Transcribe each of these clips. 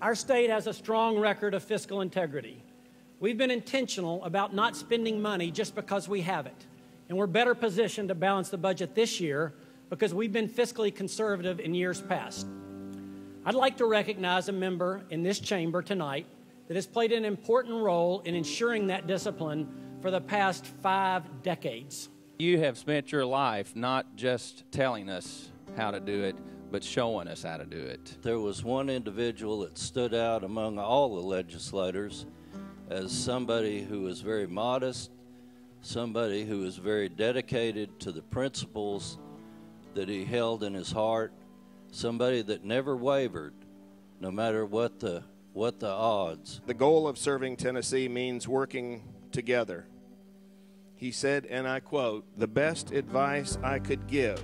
Our state has a strong record of fiscal integrity. We've been intentional about not spending money just because we have it, and we're better positioned to balance the budget this year because we've been fiscally conservative in years past. I'd like to recognize a member in this chamber tonight that has played an important role in ensuring that discipline for the past 5 decades. You have spent your life not just telling us how to do it, but showing us how to do it. There was one individual that stood out among all the legislators as somebody who was very modest, somebody who was very dedicated to the principles that he held in his heart, somebody that never wavered, no matter what the odds. The goal of serving Tennessee means working together. He said, and I quote, "The best advice I could give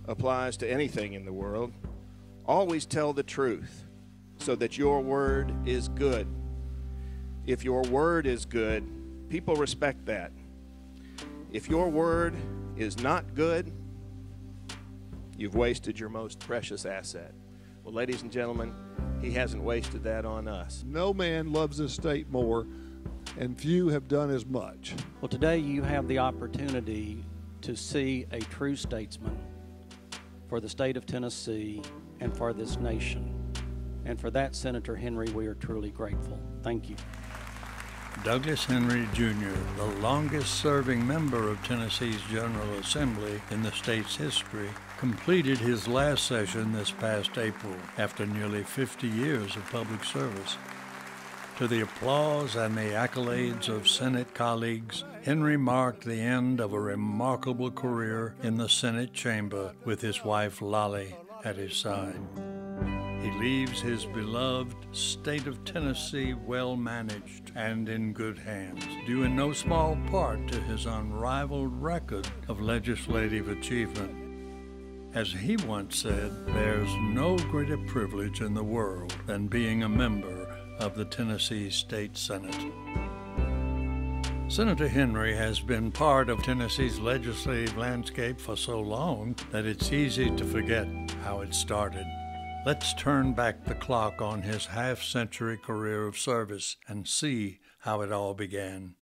applies to anything in the world. Always tell the truth so that your word is good. If your word is good, people respect that. If your word is not good, you've wasted your most precious asset." Well, ladies and gentlemen, he hasn't wasted that on us. No man loves this state more, and few have done as much. Well, today you have the opportunity to see a true statesman for the state of Tennessee and for this nation. And for that, Senator Henry, we are truly grateful. Thank you. Douglas Henry Jr., the longest-serving member of Tennessee's General Assembly in the state's history, completed his last session this past April after nearly 50 years of public service. To the applause and the accolades of Senate colleagues, Henry marked the end of a remarkable career in the Senate chamber with his wife Lolly at his side. He leaves his beloved state of Tennessee well managed and in good hands, due in no small part to his unrivaled record of legislative achievement. As he once said, there's no greater privilege in the world than being a member of the Tennessee State Senate. Senator Henry has been part of Tennessee's legislative landscape for so long that it's easy to forget how it started. Let's turn back the clock on his half-century career of service and see how it all began.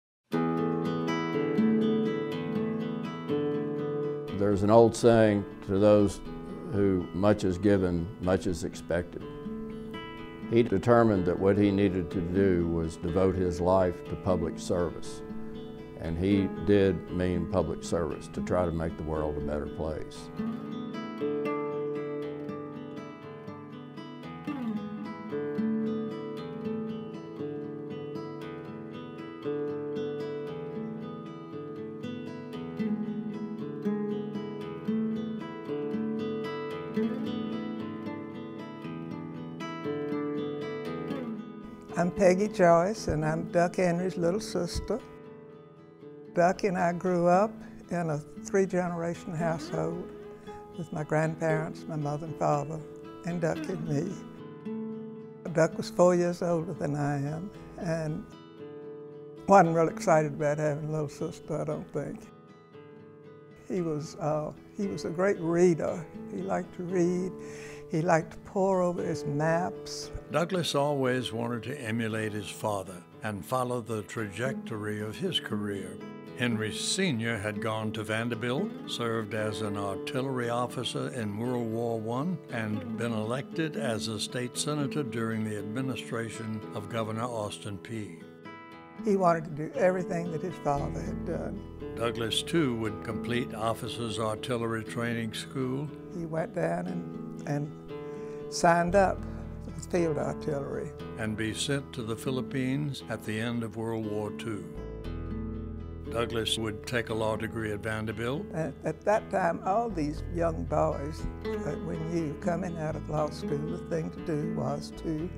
There's an old saying to those who much is given, much is expected. He determined that what he needed to do was devote his life to public service. And he did mean public service to try to make the world a better place. I'm Peggy Joyce, and I'm Duck Henry's little sister. Duck and I grew up in a 3-generation household with my grandparents, my mother and father, and Duck and me. Duck was 4 years older than I am, and wasn't real excited about having a little sister, I don't think. He was a great reader. He liked to read. He liked to pore over his maps. Douglas always wanted to emulate his father and follow the trajectory of his career. Henry Sr. had gone to Vanderbilt, served as an artillery officer in World War I, and been elected as a state senator during the administration of Governor Austin Peay. He wanted to do everything that his father had done. Douglas, too, would complete Officers' Artillery Training School. He went down and signed up for field artillery. And be sent to the Philippines at the end of World War II. Douglas would take a law degree at Vanderbilt. At that time, all these young boys, when you coming out of law school, the thing to do was to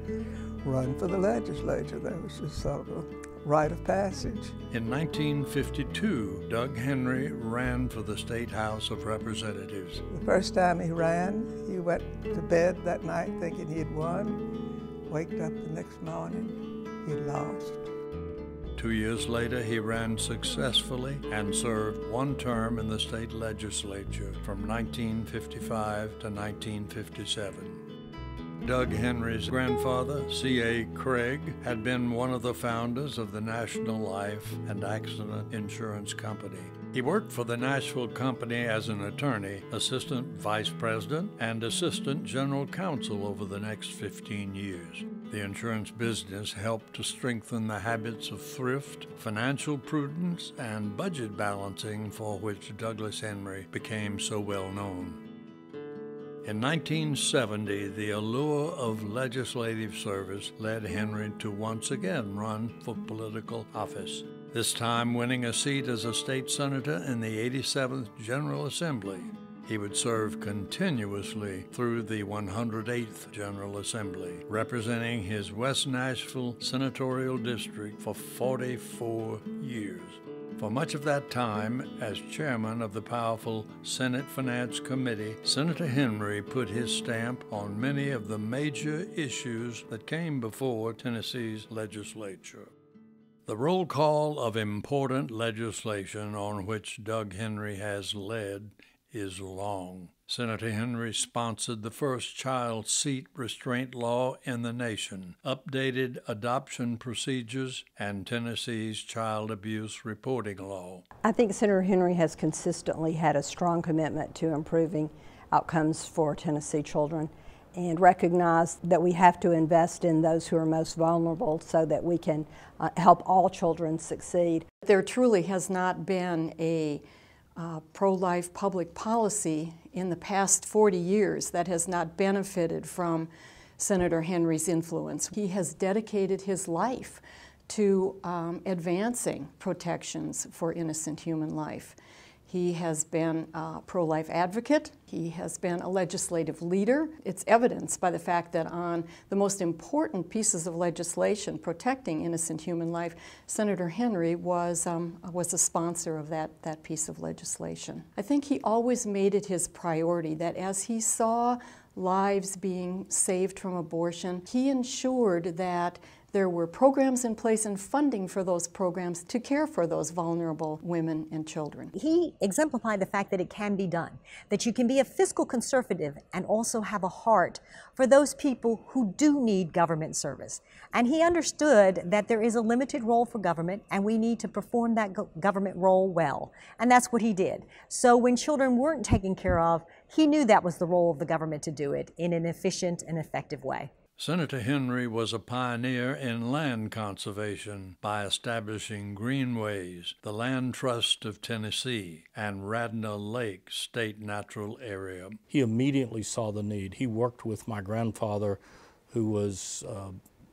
run for the legislature. That was just sort of a rite of passage. In 1952, Doug Henry ran for the State House of Representatives. The first time he ran, he went to bed that night thinking he'd won. Waked up the next morning, he'd lost. 2 years later, he ran successfully and served one term in the state legislature from 1955 to 1957. Doug Henry's grandfather, C.A. Craig, had been one of the founders of the National Life and Accident Insurance Company. He worked for the Nashville company as an attorney, assistant vice president, and assistant general counsel over the next 15 years. The insurance business helped to strengthen the habits of thrift, financial prudence, and budget balancing for which Douglas Henry became so well known. In 1970, the allure of legislative service led Henry to once again run for political office, this time winning a seat as a state senator in the 87th General Assembly. He would serve continuously through the 108th General Assembly, representing his West Nashville senatorial district for 44 years. For much of that time, as chairman of the powerful Senate Finance Committee, Senator Henry put his stamp on many of the major issues that came before Tennessee's legislature. The roll call of important legislation on which Doug Henry has led is long. Senator Henry sponsored the first child seat restraint law in the nation, updated adoption procedures, and Tennessee's child abuse reporting law. I think Senator Henry has consistently had a strong commitment to improving outcomes for Tennessee children and recognized that we have to invest in those who are most vulnerable so that we can help all children succeed. There truly has not been a pro-life public policy in the past 40 years that has not benefited from Senator Henry's influence. He has dedicated his life to advancing protections for innocent human life. He has been a pro-life advocate. He has been a legislative leader. It's evidenced by the fact that on the most important pieces of legislation protecting innocent human life, Senator Henry was a sponsor of that piece of legislation. I think he always made it his priority that as he saw lives being saved from abortion, he ensured that there were programs in place and funding for those programs to care for those vulnerable women and children. He exemplified the fact that it can be done, that you can be a fiscal conservative and also have a heart for those people who do need government service. And he understood that there is a limited role for government and we need to perform that government role well. And that's what he did. So when children weren't taken care of, he knew that was the role of the government to do it in an efficient and effective way. Senator Henry was a pioneer in land conservation by establishing Greenways, the Land Trust of Tennessee, and Radnor Lake State Natural Area. He immediately saw the need. He worked with my grandfather, who was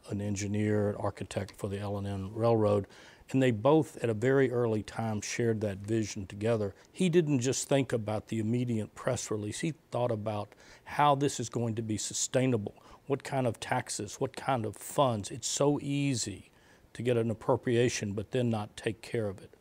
an engineer, an architect for the L&N Railroad, and they both at a very early time shared that vision together. He didn't just think about the immediate press release. He thought about how this is going to be sustainable. What kind of taxes, what kind of funds. It's so easy to get an appropriation but then not take care of it.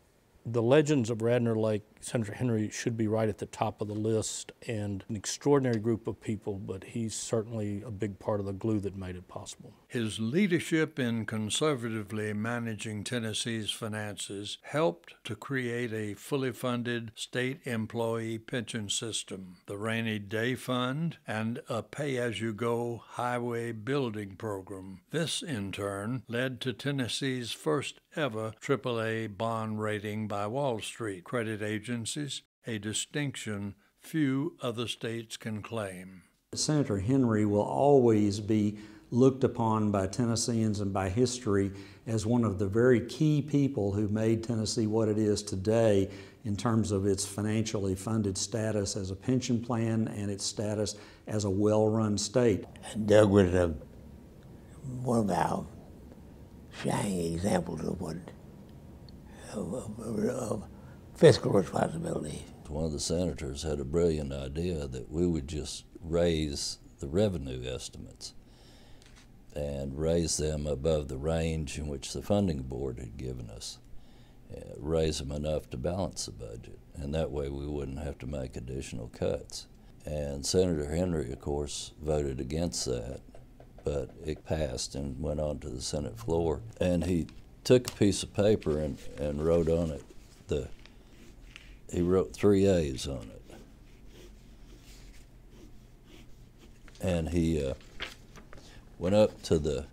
The legends of Radnor Lake, Senator Henry should be right at the top of the list, and an extraordinary group of people, but he's certainly a big part of the glue that made it possible. His leadership in conservatively managing Tennessee's finances helped to create a fully funded state employee pension system, the Rainy Day Fund, and a pay-as-you-go highway building program. This, in turn, led to Tennessee's first ever AAA bond rating by Wall Street credit agencies, a distinction few other states can claim. Senator Henry will always be looked upon by Tennesseans and by history as one of the very key people who made Tennessee what it is today in terms of its financially funded status as a pension plan and its status as a well-run state. Doug was one of our shining examples of fiscal responsibility. One of the senators had a brilliant idea that we would just raise the revenue estimates and raise them above the range in which the funding board had given us, raise them enough to balance the budget, and that way we wouldn't have to make additional cuts. And Senator Henry, of course, voted against that, but it passed and went on to the Senate floor. And he took a piece of paper and wrote on it, he wrote 3 A's on it. And he went up to the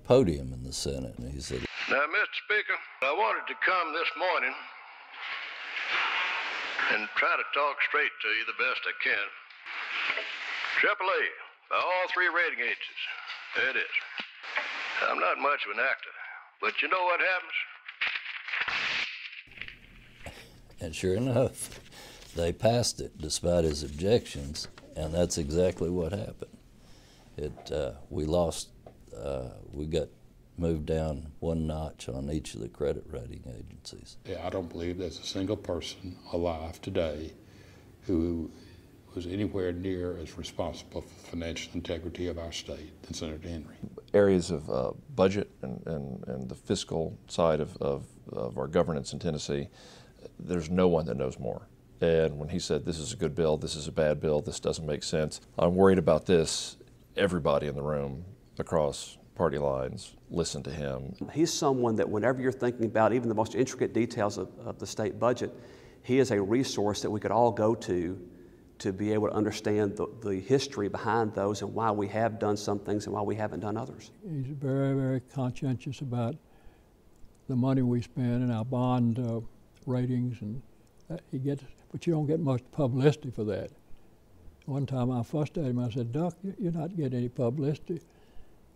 podium in the Senate and he said, "Now, Mr. Speaker, I wanted to come this morning and try to talk straight to you the best I can. AAA, by all three rating agencies, there it is. I'm not much of an actor, but you know what happens?" and sure enough, they passed it despite his objections, and that's exactly what happened. We got moved down one notch on each of the credit rating agencies. Yeah, I don't believe there's a single person alive today who was anywhere near as responsible for the financial integrity of our state than Senator Henry. Areas of budget and the fiscal side of our governance in Tennessee, there's no one that knows more. And when he said, this is a good bill, this is a bad bill, this doesn't make sense, I'm worried about this, everybody in the room across party lines listen to him. He's someone that whenever you're thinking about even the most intricate details of the state budget, he is a resource that we could all go to be able to understand the history behind those and why we have done some things and why we haven't done others. He's very, very conscientious about the money we spend and our bond ratings, and he gets, but you don't get much publicity for that. One time I fussed at him, I said, "Duck, you're not getting any publicity.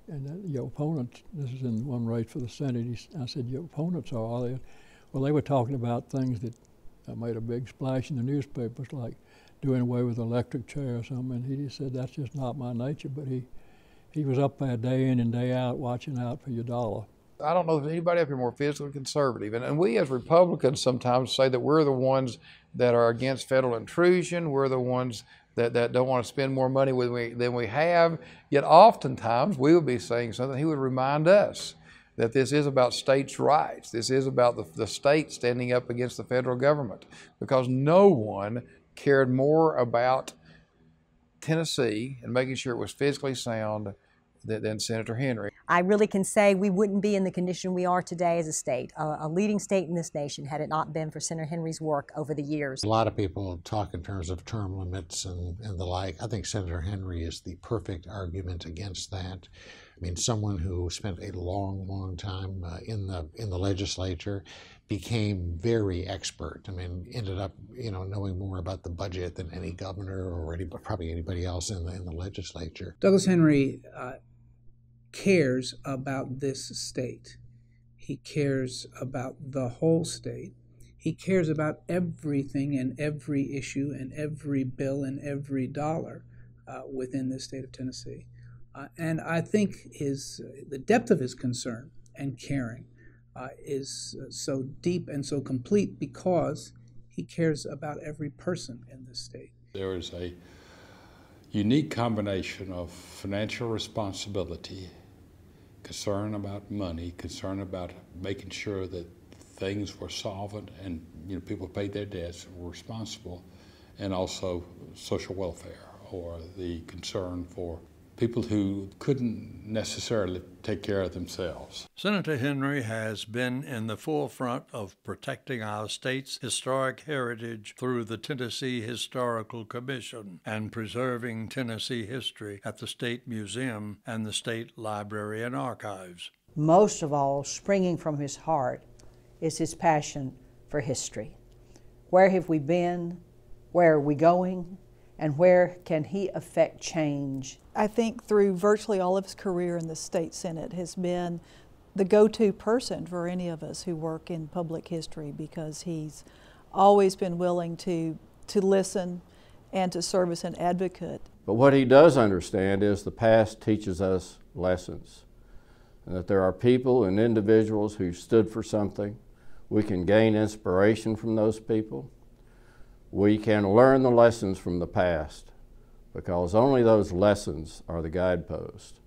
And your opponents," this is in one race for the Senate, I said, "Your opponents are they?" Well, they were talking about things that made a big splash in the newspapers, like doing away with the electric chair or something, and he just said, "That's just not my nature," but he was up there day in and day out watching out for your dollar. I don't know if anybody up here more fiscally conservative, and we as Republicans sometimes say that we're the ones that are against federal intrusion, we're the ones that don't want to spend more money than we have, yet oftentimes we would be saying something, he would remind us that this is about states' rights, this is about the state standing up against the federal government, because no one cared more about Tennessee and making sure it was fiscally sound than Senator Henry. I really can say we wouldn't be in the condition we are today as a state, a leading state in this nation, had it not been for Senator Henry's work over the years. A lot of people talk in terms of term limits and the like. I think Senator Henry is the perfect argument against that. I mean, someone who spent a long, long time in the legislature, became very expert. I mean, ended up, knowing more about the budget than any governor or probably anybody else in the legislature. Douglas Henry cares about this state. He cares about the whole state. He cares about everything and every issue and every bill and every dollar within the state of Tennessee. And I think the depth of his concern and caring is so deep and so complete because he cares about every person in this state. There is a unique combination of financial responsibility, concern about money, concern about making sure that things were solvent and people paid their debts and were responsible, and also social welfare, or the concern for people who couldn't necessarily take care of themselves. Senator Henry has been in the forefront of protecting our state's historic heritage through the Tennessee Historical Commission and preserving Tennessee history at the State Museum and the State Library and Archives. Most of all, springing from his heart is his passion for history. Where have we been? Where are we going? And where can he affect change? I think through virtually all of his career in the state Senate has been the go-to person for any of us who work in public history, because he's always been willing to listen and to serve as an advocate. But what he does understand is the past teaches us lessons, and that there are people and individuals who stood for something. We can gain inspiration from those people. We can learn the lessons from the past, because only those lessons are the guideposts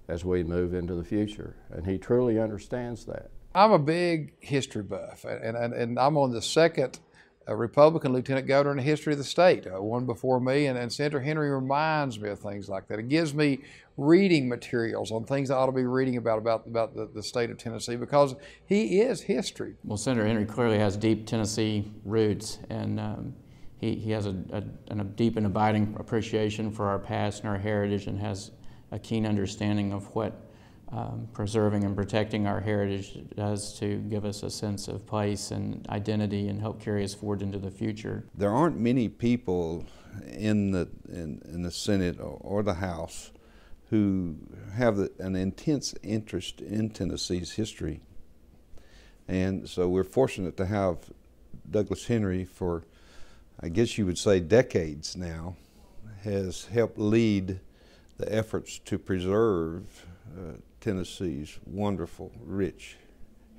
as we move into the future, and he truly understands that. I'm a big history buff, and I'm on the second Republican lieutenant governor in the history of the state, one before me, and Senator Henry reminds me of things like that. It gives me reading materials on things I ought to be reading about the state of Tennessee, because he is history. Well, Senator Henry clearly has deep Tennessee roots, and he has a deep and abiding appreciation for our past and our heritage, and has a keen understanding of what preserving and protecting our heritage does to give us a sense of place and identity and help carry us forward into the future. There aren't many people in the Senate or the House who have an intense interest in Tennessee's history. And so we're fortunate to have Douglas Henry for, I guess you would say, decades now, has helped lead the efforts to preserve Tennessee's wonderful, rich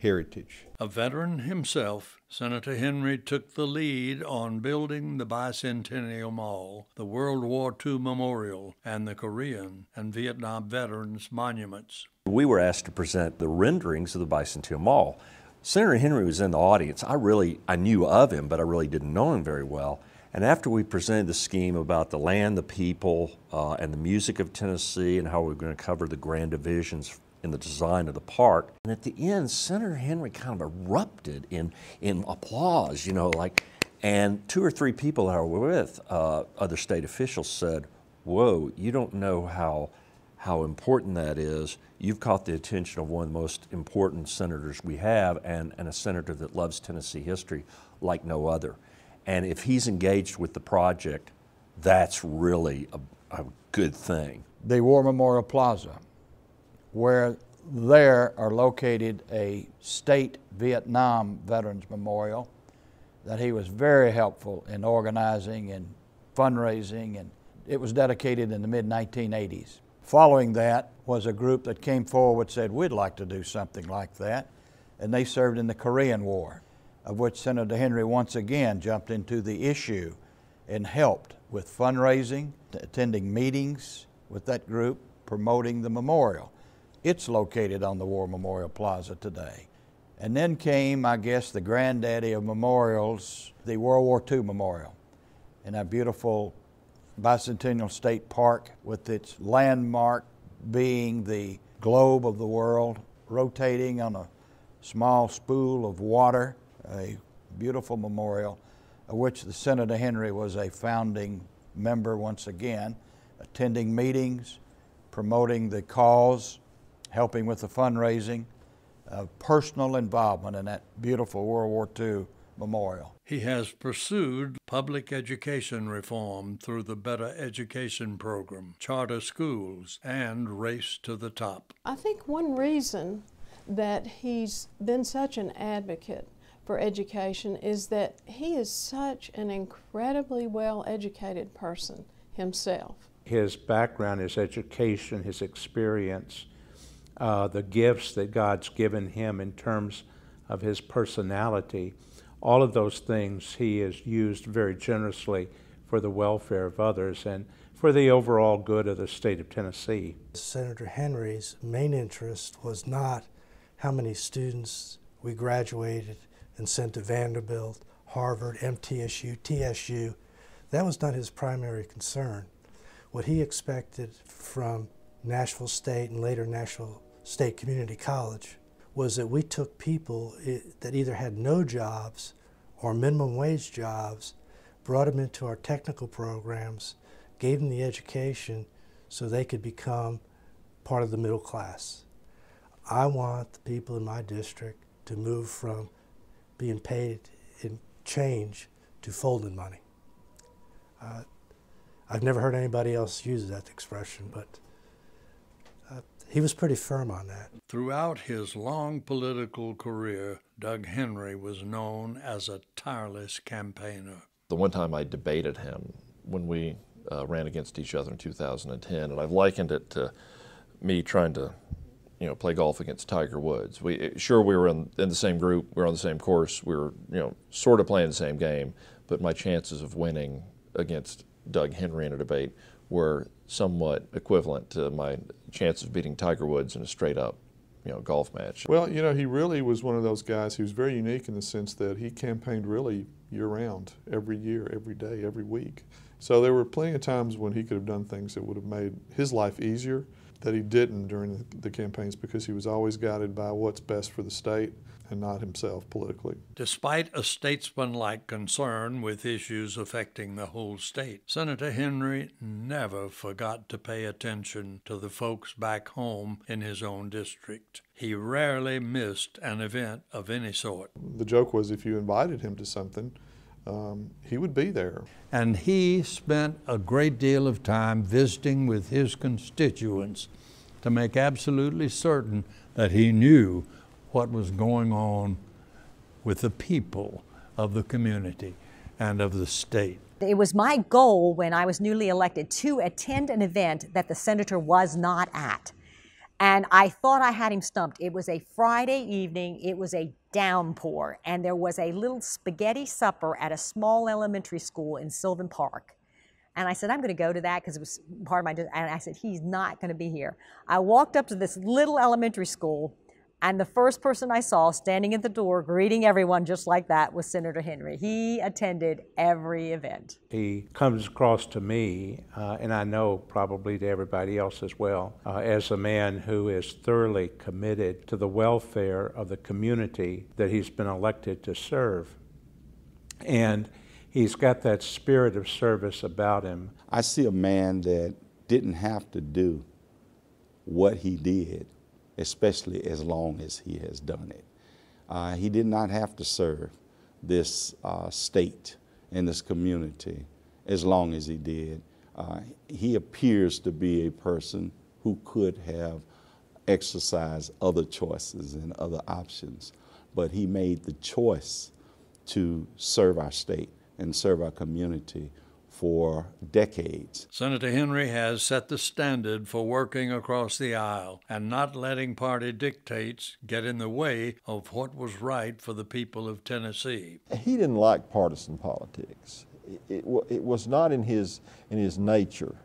heritage. A veteran himself, Senator Henry took the lead on building the Bicentennial Mall, the World War II Memorial, and the Korean and Vietnam veterans' monuments. We were asked to present the renderings of the Bicentennial Mall. Senator Henry was in the audience. I knew of him, but I really didn't know him very well. And after we presented the scheme about the land, the people, and the music of Tennessee and how we're going to cover the grand divisions in the design of the park, and at the end, Senator Henry kind of erupted in applause, you know, and 2 or 3 people that I were with, other state officials, said, "Whoa, you don't know how important that is. You've caught the attention of one of the most important senators we have, and a senator that loves Tennessee history like no other. And if he's engaged with the project, that's really a good thing." The War Memorial Plaza, where there are located a state Vietnam Veterans Memorial that he was very helpful in organizing and fundraising, and it was dedicated in the mid-1980s. Following that was a group that came forward and said, "We'd like to do something like that," and they served in the Korean War, of which Senator Henry once again jumped into the issue and helped with fundraising, attending meetings with that group, promoting the memorial. It's located on the War Memorial Plaza today. And then came, I guess, the granddaddy of memorials, the World War II Memorial, in our beautiful Bicentennial State Park, with its landmark being the globe of the world rotating on a small spool of water, a beautiful memorial, of which the Senator Henry was a founding member once again, attending meetings, promoting the cause, helping with the fundraising, personal involvement in that beautiful World War II memorial. He has pursued public education reform through the Better Education Program, charter schools, and Race to the Top. I think one reason that he's been such an advocate for education is that he is such an incredibly well-educated person himself. His background, his education, his experience, the gifts that God's given him in terms of his personality, all of those things he has used very generously for the welfare of others and for the overall good of the state of Tennessee. Senator Henry's main interest was not how many students we graduated and sent to Vanderbilt, Harvard, MTSU, TSU. That was not his primary concern. What he expected from Nashville State and later Nashville State Community College was that we took people that either had no jobs or minimum wage jobs, brought them into our technical programs, gave them the education so they could become part of the middle class. I want the people in my district to move from being paid in change to folding money. I've never heard anybody else use that expression, but he was pretty firm on that. Throughout his long political career, Doug Henry was known as a tireless campaigner. The one time I debated him when we ran against each other in 2010, and I've likened it to me trying to play golf against Tiger Woods. We were in the same group, we were on the same course, we were sort of playing the same game, but my chances of winning against Doug Henry in a debate were somewhat equivalent to my chance of beating Tiger Woods in a straight-up golf match. Well, he really was one of those guys who was very unique in the sense that he campaigned really year-round, every year, every day, every week. So there were plenty of times when he could have done things that would have made his life easier. that he didn't during the campaigns, because he was always guided by what's best for the state and not himself politically. Despite a statesman-like concern with issues affecting the whole state, Senator Henry never forgot to pay attention to the folks back home in his own district. He rarely missed an event of any sort. The joke was if you invited him to something, he would be there. And he spent a great deal of time visiting with his constituents to make absolutely certain that he knew what was going on with the people of the community and of the state. It was my goal when I was newly elected to attend an event that the senator was not at. And I thought I had him stumped. It was a Friday evening, it was a downpour, and there was a little spaghetti supper at a small elementary school in Sylvan Park. And I said, I'm going to go to that because it was part of my, and I said, he's not going to be here. I walked up to this little elementary school, and the first person I saw standing at the door greeting everyone just like that was Senator Henry. He attended every event. He comes across to me, and I know probably to everybody else as well, as a man who is thoroughly committed to the welfare of the community that he's been elected to serve. And he's got that spirit of service about him. I see a man that didn't have to do what he did, especially as long as he has done it. He did not have to serve this state and this community as long as he did. He appears to be a person who could have exercised other choices and other options, but he made the choice to serve our state and serve our community for decades. Senator Henry has set the standard for working across the aisle and not letting party dictates get in the way of what was right for the people of Tennessee. He didn't like partisan politics. It was not in his nature.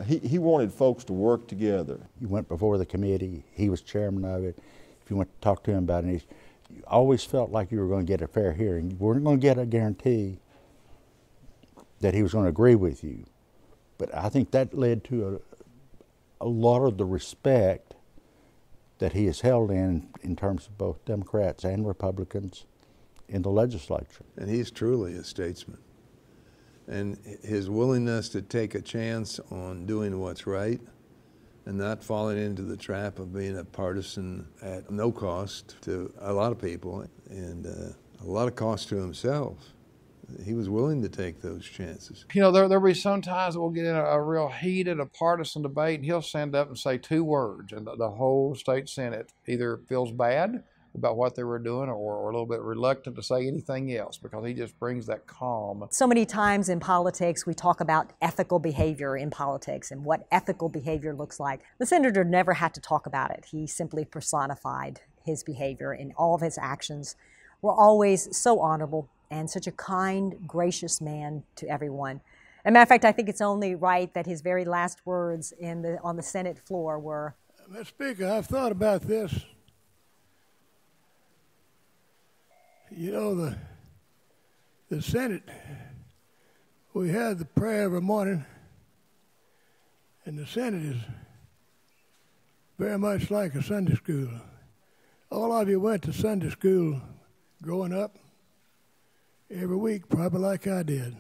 He wanted folks to work together. You went before the committee, he was chairman of it. If you went to talk to him about it, you always felt like you were going to get a fair hearing. You weren't going to get a guarantee that he was going to agree with you. But I think that led to a lot of the respect that he has held in terms of both Democrats and Republicans in the legislature. And he's truly a statesman. And his willingness to take a chance on doing what's right and not falling into the trap of being a partisan at no cost to a lot of people and a lot of cost to himself. He was willing to take those chances. You know, there'll be some times that we'll get in a real heated, a partisan debate, and he'll stand up and say 2 words, and the whole state Senate either feels bad about what they were doing or a little bit reluctant to say anything else because he just brings that calm. So many times in politics we talk about ethical behavior in politics and what ethical behavior looks like. The senator never had to talk about it. He simply personified his behavior, and all of his actions were always so honorable and such a kind, gracious man to everyone. As a matter of fact, I think it's only right that his very last words on the Senate floor were, Mr. Speaker, I've thought about this. You know, the Senate, we have the prayer every morning, and the Senate is very much like a Sunday school. All of you went to Sunday school growing up every week, probably like I did.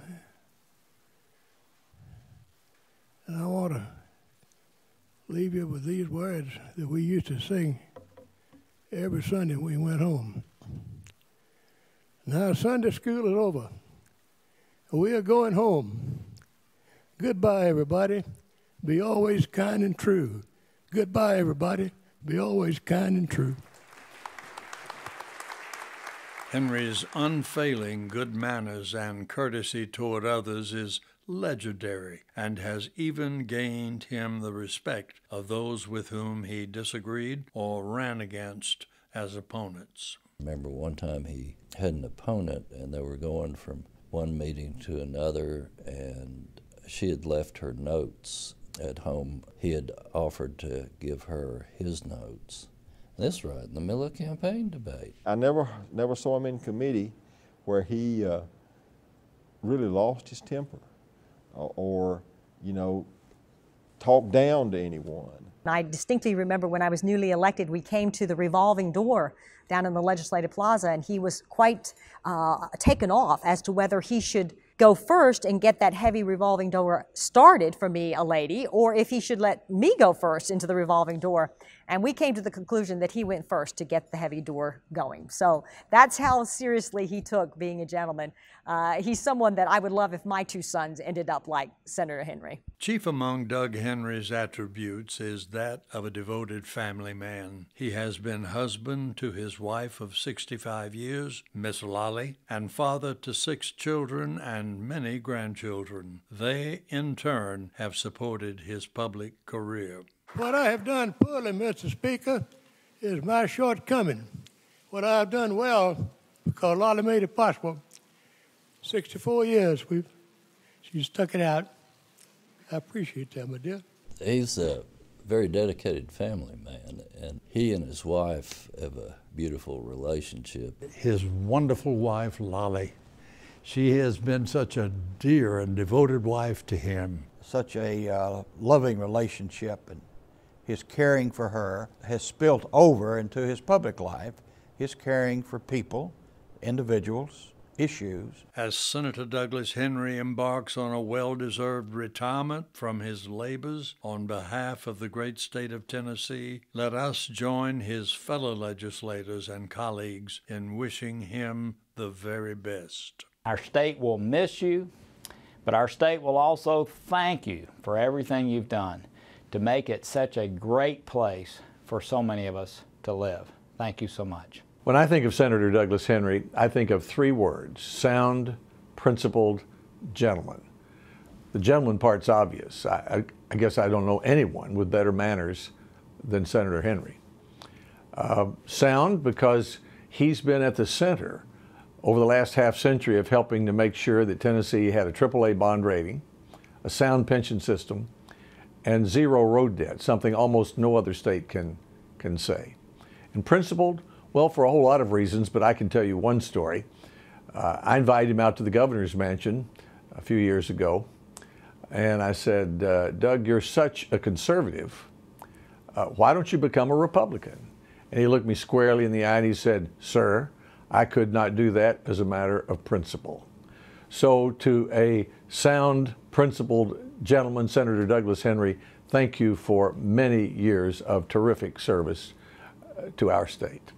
And I want to leave you with these words that we used to sing every Sunday when we went home. Now Sunday school is over. We are going home. Goodbye, everybody. Be always kind and true. Goodbye, everybody. Be always kind and true. Henry's unfailing good manners and courtesy toward others is legendary and has even gained him the respect of those with whom he disagreed or ran against as opponents. I remember one time he had an opponent and they were going from one meeting to another, and she had left her notes at home. He had offered to give her his notes. This right in the middle of a campaign debate. I never saw him in committee where he really lost his temper or, you know, talk down to anyone. I distinctly remember when I was newly elected, we came to the revolving door down in the Legislative Plaza, and he was quite taken off as to whether he should go first and get that heavy revolving door started for me, a lady, or if he should let me go first into the revolving door. And we came to the conclusion that he went first to get the heavy door going. So that's how seriously he took being a gentleman. He's someone that I would love if my two sons ended up like Senator Henry. Chief among Doug Henry's attributes is that of a devoted family man. He has been husband to his wife of 65 years, Miss Lolly, and father to 6 children and many grandchildren. They, in turn, have supported his public career. What I have done poorly, Mr. Speaker, is my shortcoming. What I have done well, because Lolly made it possible. 64 years, she's stuck it out. I appreciate that, my dear. He's a very dedicated family man, and he and his wife have a beautiful relationship. His wonderful wife, Lolly, she has been such a dear and devoted wife to him. Such a loving relationship, and his caring for her has spilled over into his public life, his caring for people, individuals, issues. As Senator Douglas Henry embarks on a well-deserved retirement from his labors on behalf of the great state of Tennessee, let us join his fellow legislators and colleagues in wishing him the very best. Our state will miss you, but our state will also thank you for everything you've done to make it such a great place for so many of us to live. Thank you so much. When I think of Senator Douglas Henry, I think of 3 words: sound, principled, gentleman. The gentleman part's obvious. I guess I don't know anyone with better manners than Senator Henry. Sound, because he's been at the center over the last half century of helping to make sure that Tennessee had a AAA bond rating, a sound pension system, and 0 road debt, something almost no other state can say. And principled, well, for a whole lot of reasons, but I can tell you one story. I invited him out to the governor's mansion a few years ago, and I said, Doug, you're such a conservative. Why don't you become a Republican? And he looked me squarely in the eye and he said, sir, I could not do that as a matter of principle. So to a sound, principled gentleman, Senator Douglas Henry, thank you for many years of terrific service to our state.